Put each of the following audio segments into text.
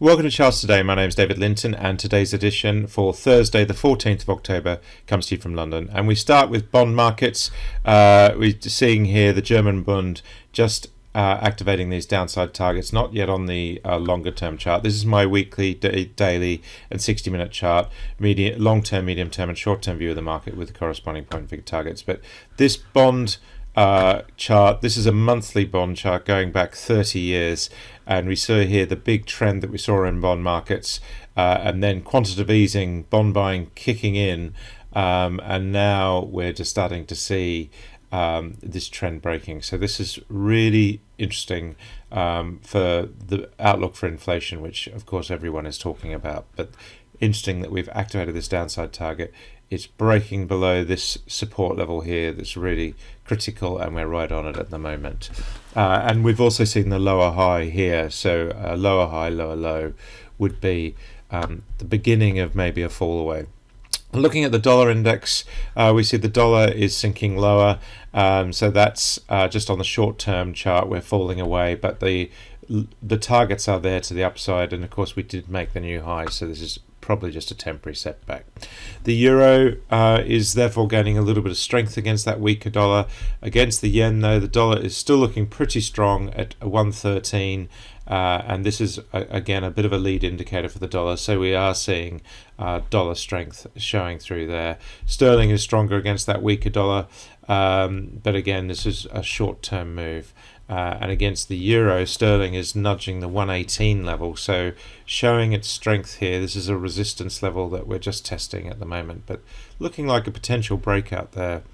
Welcome to Charts Today. My name is David Linton, and today's edition for Thursday, the 14th of October, comes to you from London. And we start with bond markets. We're seeing here the German Bund just activating these downside targets, not yet on the longer term chart. This is my weekly, daily, and 60-minute chart, long-term, medium-term, and short-term view of the market with the corresponding point figure targets. But this bond chart, this is a monthly bond chart going back 30 years, and we see here the big trend that we saw in bond markets, and then quantitative easing, bond buying kicking in, and now we're just starting to see this trend breaking. So this is really interesting for the outlook for inflation, which of course everyone is talking about, but interesting that we've activated this downside target. It's breaking below this support level here that's really critical, and we're right on it at the moment. And we've also seen the lower high here, so lower high, lower low would be the beginning of maybe a fall away. Looking at the dollar index, we see the dollar is sinking lower, so that's just on the short-term chart we're falling away, but the targets are there to the upside, and of course we did make the new high, so this is probably just a temporary setback. The euro is therefore gaining a little bit of strength against that weaker dollar. Against the yen, though, the dollar is still looking pretty strong at 113, and this is again a bit of a lead indicator for the dollar, so we are seeing dollar strength showing through there. Sterling is stronger against that weaker dollar, but again this is a short-term move. And against the euro, sterling is nudging the 118 level, so showing its strength here. This is a resistance level that we're just testing at the moment, but looking like a potential breakout there.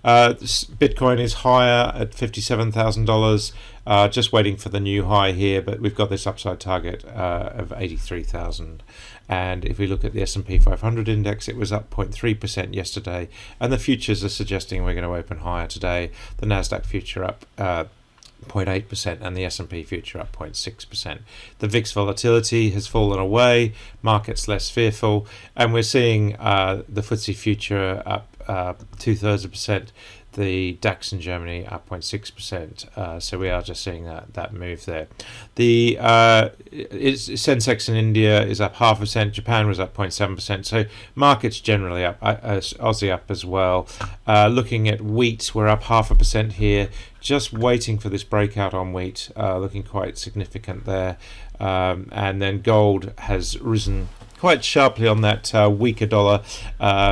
Bitcoin is higher at $57,000, just waiting for the new high here, but we've got this upside target of 83,000. And if we look at the S&P 500 index, it was up 0.3% yesterday, and the futures are suggesting we're going to open higher today. The Nasdaq future up 0.8% and the S&P future up 0.6%. The VIX volatility has fallen away, markets less fearful, and we're seeing the FTSE future up 0.2%, the DAX in Germany up 0.6%, so we are just seeing that move there. The Sensex in India is up 0.5%, Japan was up 0.7%, so markets generally up, Aussie up as well. Looking at wheat, we're up 0.5% here, just waiting for this breakout on wheat, looking quite significant there. And then gold has risen quite sharply on that weaker dollar,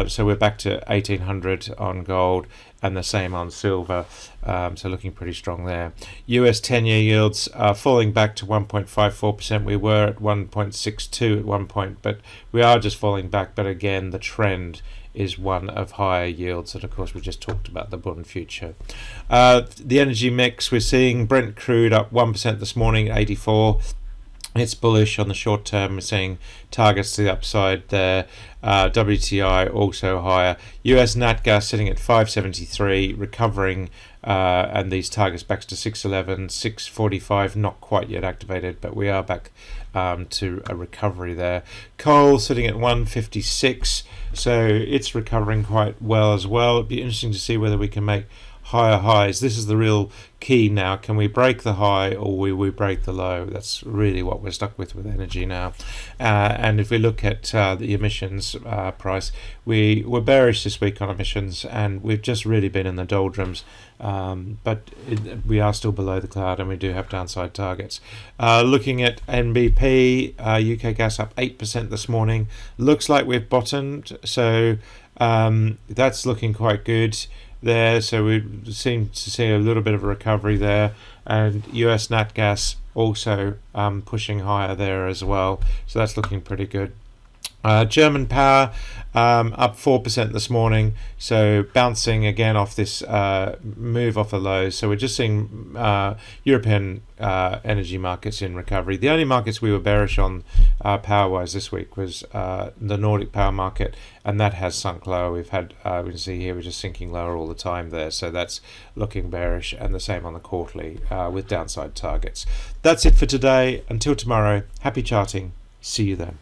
so we're back to 1800 on gold, and the same on silver, so looking pretty strong there. US 10-year yields are falling back to 1.54%. We were at 1.62 at one point, but we are just falling back. But again, the trend is one of higher yields, and of course we just talked about the bond future. The energy mix, we're seeing Brent Crude up 1% this morning at 84. It's bullish on the short term. We're seeing targets to the upside there. WTI also higher. US nat gas sitting at 573, recovering, and these targets back to 611, 645, not quite yet activated, but we are back to a recovery there. Coal sitting at 156, so it's recovering quite well as well. It'd be interesting to see whether we can make higher highs. This is the real key now. Can we break the high, or will we break the low? That's really what we're stuck with energy now. And if we look at the emissions price, we were bearish this week on emissions, and we've just really been in the doldrums, but we are still below the cloud, and we do have downside targets. Looking at NBP, UK gas up 8% this morning. Looks like we've bottomed, so that's looking quite good there, so we seem to see a little bit of a recovery there, and US nat gas also pushing higher there as well, so that's looking pretty good. German power up 4% this morning, so bouncing again off this move off the lows. So we're just seeing European energy markets in recovery. The only markets we were bearish on power-wise this week was the Nordic power market, and that has sunk lower. We've had, we can see here, we're just sinking lower all the time there, so that's looking bearish, and the same on the quarterly with downside targets. That's it for today. Until tomorrow, happy charting. See you then.